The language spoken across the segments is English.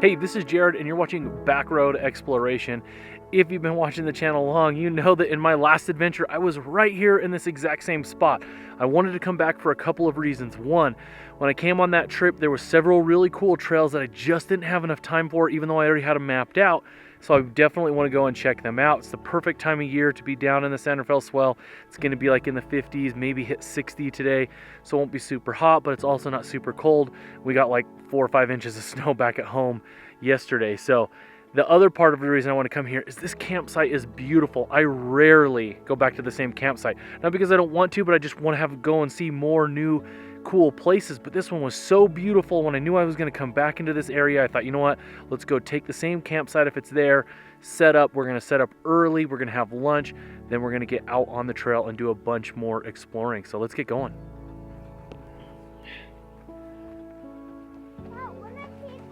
Hey, this is Jared and you're watching Backroad Exploration. If you've been watching the channel long, you know that in my last adventure, I was right here in this exact same spot. I wanted to come back for a couple of reasons. One, when I came on that trip, there were several really cool trails that I just didn't have enough time for, even though I already had them mapped out. So I definitely want to go and check them out. It's the perfect time of year to be down in the San Rafael Swell. It's going to be like in the 50s, maybe hit 60 today. So it won't be super hot, but it's also not super cold. We got like 4 or 5 inches of snow back at home yesterday. So the other part of the reason I want to come here is this campsite is beautiful. I rarely go back to the same campsite. Not because I don't want to, but I just want to go and see more new cool places. But this one was so beautiful. When I knew I was going to come back into this area, I thought, you know what, let's go take the same campsite if it's there, set up. We're going to set up early, we're going to have lunch, then we're going to get out on the trail and do a bunch more exploring. So let's get going.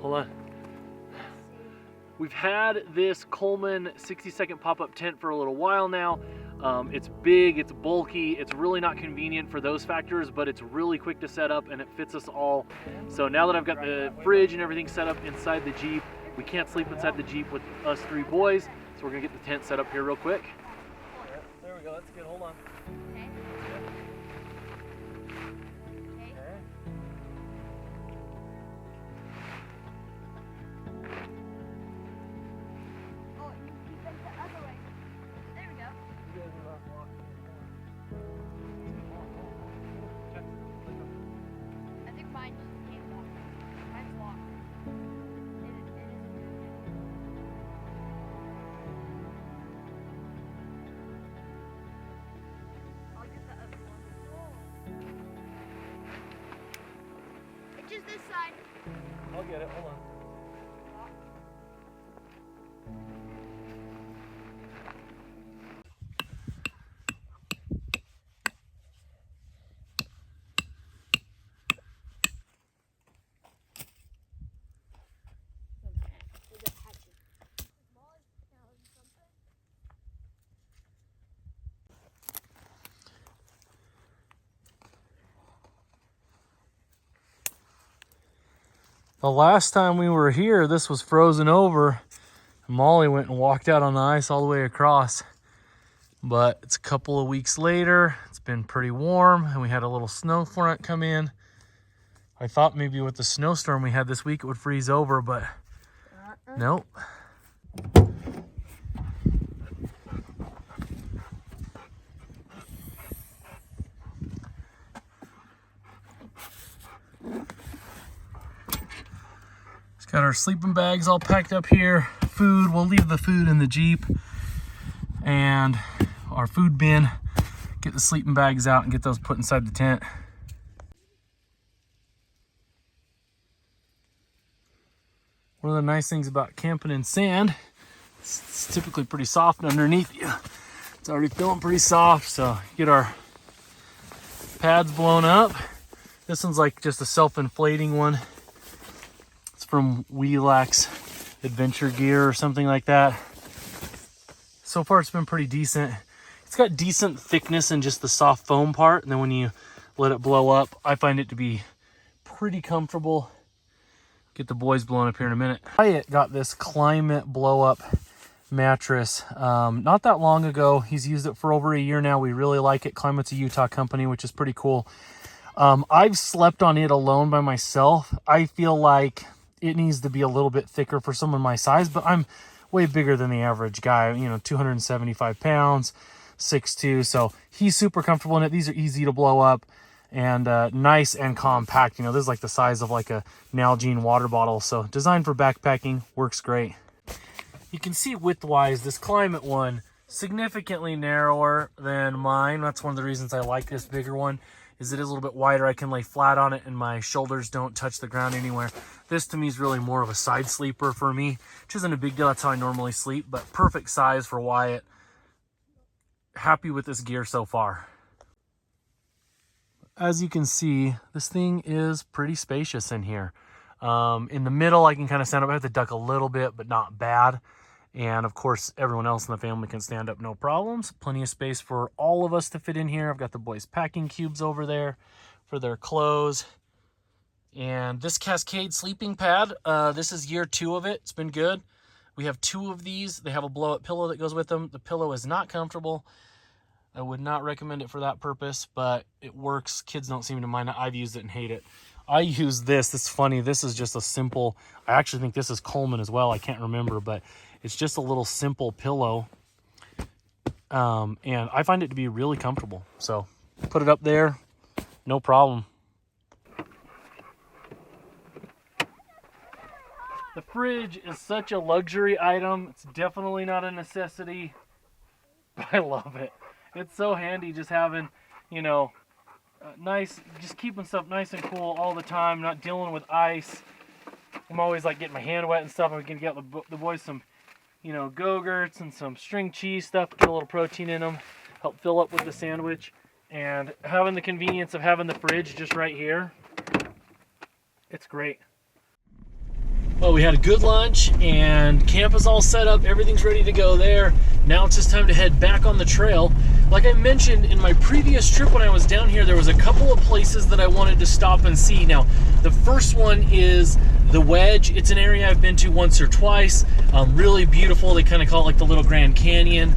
Hold on. We've had this Coleman 60-second pop-up tent for a little while now. It's big, it's bulky, it's really not convenient for those factors, but it's really quick to set up and it fits us all. So now that I've got the fridge and everything set up inside the Jeep, we can't sleep inside the Jeep with us 3 boys, so we're gonna get the tent set up here real quick. There we go, that's good, hold on. Okay. Just this side. I'll get it, hold on. The last time we were here, this was frozen over. Molly went and walked out on the ice all the way across. But it's a couple of weeks later. It's been pretty warm and we had a little snow front come in. I thought maybe with the snowstorm we had this week it would freeze over, but nope. Got our sleeping bags all packed up here. Food, we'll leave the food in the Jeep. And our food bin. Get the sleeping bags out and get those put inside the tent. One of the nice things about camping in sand, it's typically pretty soft underneath you. It's already feeling pretty soft, so get our pads blown up. This one's like just a self-inflating one. From Wheelax Adventure Gear or something like that. So far it's been pretty decent. It's got decent thickness in just the soft foam part, and then when you let it blow up, I find it to be pretty comfortable. Get the boys blown up here in a minute. Wyatt got this Climate blow up mattress not that long ago. He's used it for over a year now. We really like it. Climate's a Utah company, which is pretty cool. I've slept on it alone by myself. I feel like it needs to be a little bit thicker for someone my size, but I'm way bigger than the average guy, you know, 275 pounds, 6'2", so he's super comfortable in it. These are easy to blow up and nice and compact. You know, this is like the size of like a Nalgene water bottle, so designed for backpacking, works great. You can see width-wise, this Climate one, significantly narrower than mine. That's one of the reasons I like this bigger one. Is it is a little bit wider. I can lay flat on it and my shoulders don't touch the ground anywhere. This to me is really more of a side sleeper for me, which isn't a big deal. That's how I normally sleep, but perfect size for Wyatt. Happy with this gear so far. As you can see, this thing is pretty spacious in here. In the middle, I can kind of stand up. I have to duck a little bit, but not bad. And of course, everyone else in the family can stand up, no problems. Plenty of space for all of us to fit in here. I've got the boys' packing cubes over there for their clothes. And this Cascade Sleeping Pad, this is year 2 of it. It's been good. We have 2 of these. They have a blow-up pillow that goes with them. The pillow is not comfortable. I would not recommend it for that purpose, but it works. Kids don't seem to mind it. I've used it and hate it. I use this. It's funny. This is just a simple, I actually think this is Coleman as well. I can't remember, but it's just a little simple pillow. And I find it to be really comfortable. So put it up there, no problem. The fridge is such a luxury item. It's definitely not a necessity, but I love it. It's so handy just having, you know, nice, just keeping stuff nice and cool all the time, not dealing with ice. I'm always like getting my hand wet and stuff. I'm going to get the boys some, you know, Go-Gurts and some string cheese stuff, get a little protein in them, help fill up with the sandwich. And having the convenience of having the fridge just right here, it's great. Well, we had a good lunch and camp is all set up. Everything's ready to go there. Now it's just time to head back on the trail. Like I mentioned in my previous trip when I was down here, there was a couple of places that I wanted to stop and see. Now, the first one is the Wedge. It's an area I've been to once or twice. Really beautiful. They kind of call it like the little Grand Canyon.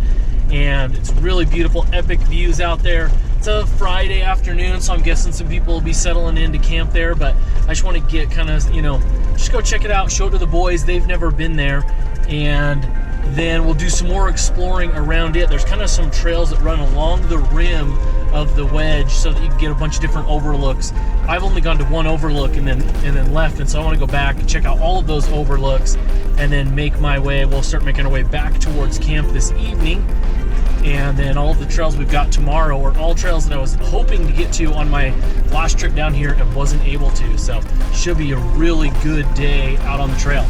And it's really beautiful, epic views out there. It's a Friday afternoon, so I'm guessing some people will be settling into camp there, but I just want to get kind of, you know, just go check it out, show it to the boys. They've never been there, and then we'll do some more exploring around it. There's kind of some trails that run along the rim of the Wedge so that you can get a bunch of different overlooks. I've only gone to one overlook and then left, and so I want to go back and check out all of those overlooks and then make my way. We'll start making our way back towards camp this evening. And then all of the trails we've got tomorrow are all trails that I was hoping to get to on my last trip down here and wasn't able to. So should be a really good day out on the trail.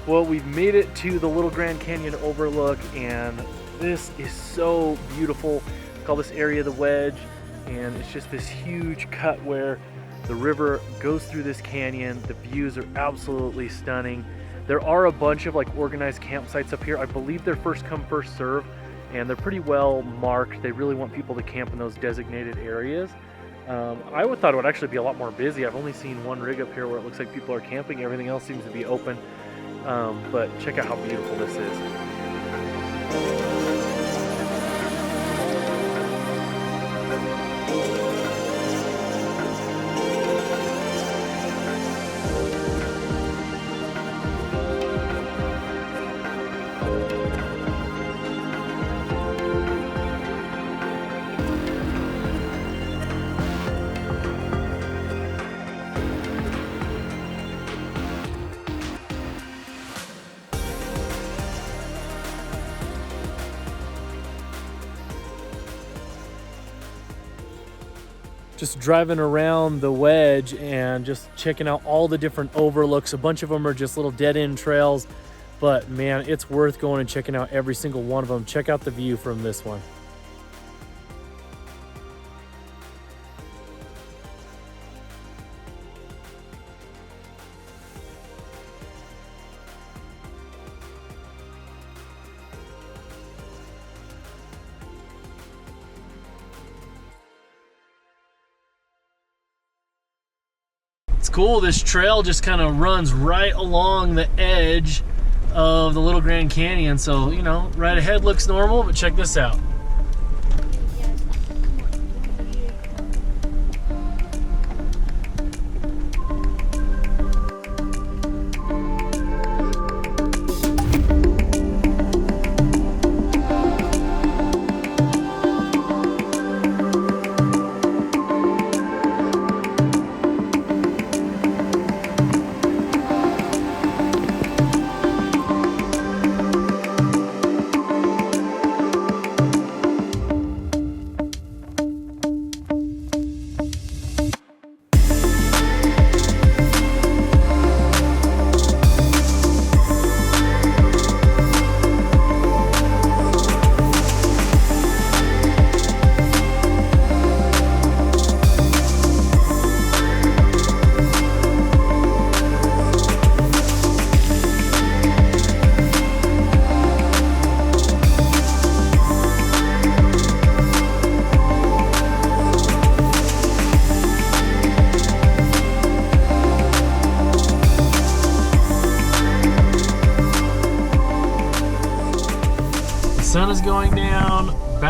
Well, we've made it to the Little Grand Canyon Overlook, and this is so beautiful. I call this area the Wedge, and it's just this huge cut where the river goes through this canyon. The views are absolutely stunning. There are a bunch of like organized campsites up here. I believe they're first come, first serve, and they're pretty well marked. They really want people to camp in those designated areas. I would thought it would actually be a lot more busy. I've only seen one rig up here where it looks like people are camping. Everything else seems to be open. But check out how beautiful this is. Just driving around the Wedge and just checking out all the different overlooks. A bunch of them are just little dead-end trails, but man, it's worth going and checking out every single one of them. Check out the view from this one. It's cool, this trail just kind of runs right along the edge of the Little Grand Canyon. So, you know, right ahead looks normal, but check this out.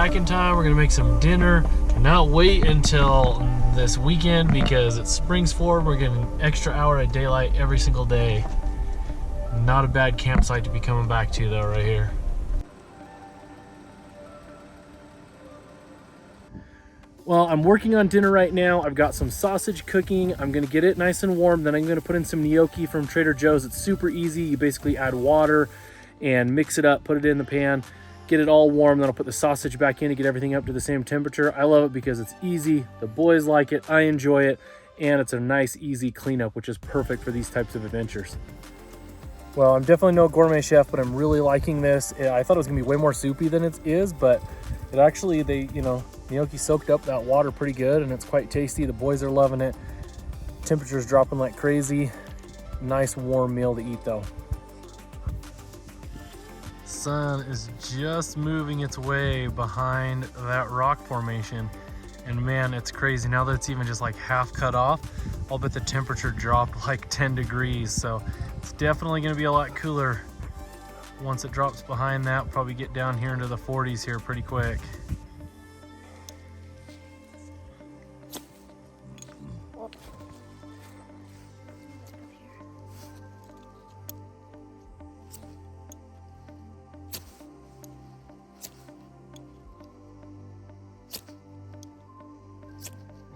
back in time. We're gonna make some dinner and not wait until this weekend because it springs forward. We're getting an extra hour of daylight every single day. Not a bad campsite to be coming back to though, right here. Well, I'm working on dinner right now. I've got some sausage cooking. I'm gonna get it nice and warm. Then I'm gonna put in some gnocchi from Trader Joe's. It's super easy. You basically add water and mix it up, put it in the pan, get it all warm. Then I'll put the sausage back in to get everything up to the same temperature. I love it because it's easy. The boys like it, I enjoy it, and it's a nice, easy cleanup, which is perfect for these types of adventures. Well, I'm definitely no gourmet chef, but I'm really liking this. I thought it was gonna be way more soupy than it is, but it actually, gnocchi soaked up that water pretty good and it's quite tasty. The boys are loving it. Temperature's dropping like crazy. Nice warm meal to eat though. Sun is just moving its way behind that rock formation. And man, it's crazy. Now that it's even just like half cut off, I'll bet the temperature dropped like 10 degrees. So it's definitely gonna be a lot cooler once it drops behind that. We'll probably get down here into the 40s here pretty quick.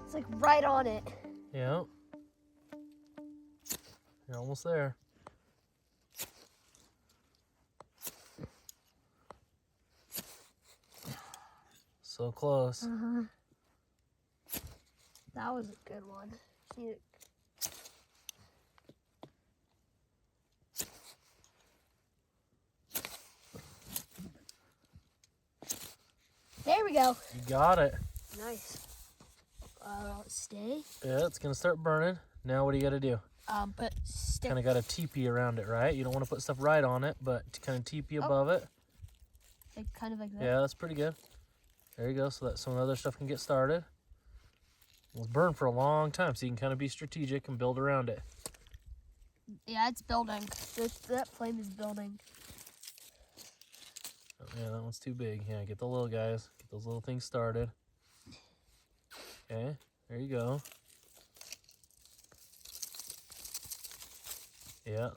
It's like right on it. Yeah. You're almost there. So close. That was a good one. There we go. You got it. Nice. Stay. Yeah, it's gonna start burning. Now what do you gotta do? But stick. Kind of got a teepee around it, right? You don't want to put stuff right on it, but to kind of teepee above it. Like, kind of like that. Yeah, that's pretty good. There you go, so that some of the other stuff can get started. It's burned for a long time, so you can kind of be strategic and build around it. Yeah, it's building. That flame is building. Oh, yeah, that one's too big. Yeah, get the little guys. Get those little things started. Okay, there you go. Yeah,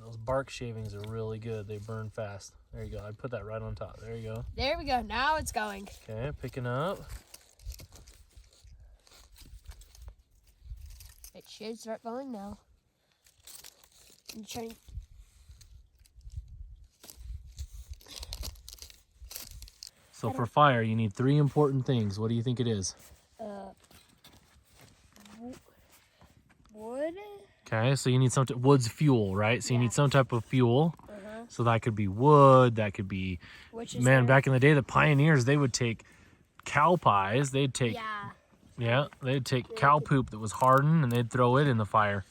those bark shavings are really good. They burn fast. There you go. I put that right on top. There you go. There we go. Now it's going. Okay, picking up. It should start going now. I'm trying. So for fire, you need 3 important things. What do you think it is? Wood. Okay, so you need some wood's fuel, right? So you need some type of fuel. So that could be wood, that could be, man, back in the day, the pioneers, they would take cow pies, they'd take, they'd take cow poop that was hardened and they'd throw it in the fire.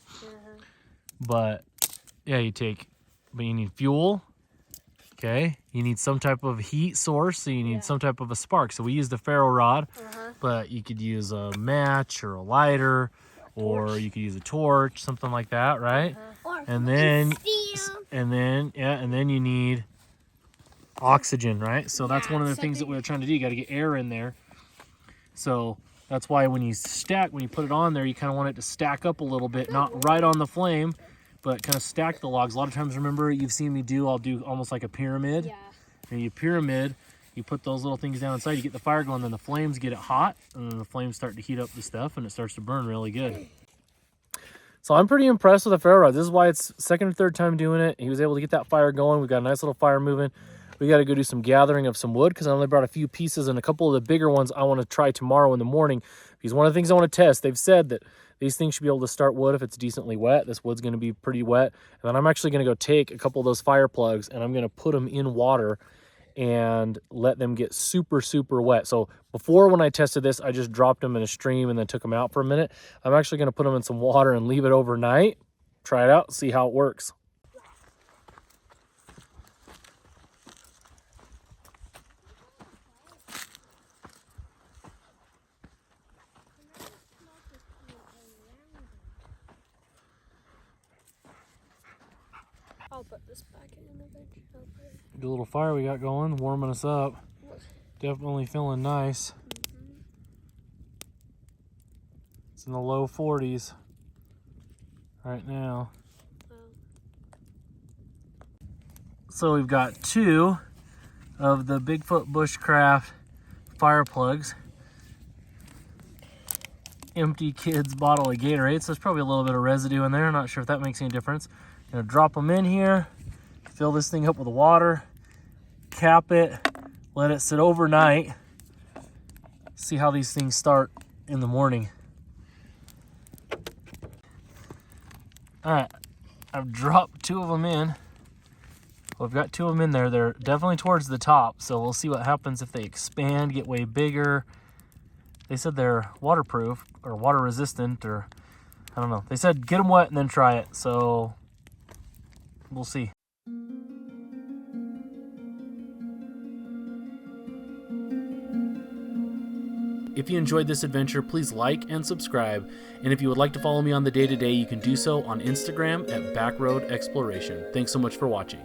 But yeah, but you need fuel, okay? You need some type of heat source, so you need some type of a spark. So we used a ferro rod, but you could use a match or a lighter, or you could use a torch, something like that, right? And then you need oxygen, right? So that's one of the things that we were trying to do. You got to get air in there. So that's why when you put it on there, you kind of want it to stack up a little bit, not right on the flame, but kind of stack the logs. A lot of times, remember, you've seen me I'll do almost like a pyramid. Yeah. And you pyramid, you put those little things down inside, you get the fire going, then the flames get it hot, and then the flames start to heat up the stuff, and it starts to burn really good. So I'm pretty impressed with the ferro rod. This is why it's second or third time doing it. He was able to get that fire going. We've got a nice little fire moving. We got to go do some gathering of some wood because I only brought a few pieces, and a couple of the bigger ones I want to try tomorrow in the morning. Because one of the things I want to test, they've said that these things should be able to start wood if it's decently wet. This wood's going to be pretty wet. And then I'm actually going to go take a couple of those fire plugs and I'm going to put them in water and let them get super, super wet. So before, when I tested this, I just dropped them in a stream and then took them out for a minute. I'm actually going to put them in some water and leave it overnight. Try it out, see how it works. I'll put this back in the bench. Good little fire we got going, warming us up. Definitely feeling nice. It's in the low 40s right now. So we've got 2 of the Bigfoot Bushcraft fire plugs. Empty kid's bottle of Gatorade, so there's probably a little bit of residue in there. Not sure if that makes any difference. Gonna drop them in here, fill this thing up with water, cap it, let it sit overnight. See how these things start in the morning. All right, I've dropped 2 of them in. Well, I've got 2 of them in there. They're definitely towards the top, so we'll see what happens if they expand, get way bigger. They said they're waterproof or water resistant, or I don't know. They said get them wet and then try it, so we'll see. If you enjoyed this adventure, please like and subscribe. And if you would like to follow me on the day-to-day, you can do so on Instagram at Backroad Exploration. Thanks so much for watching.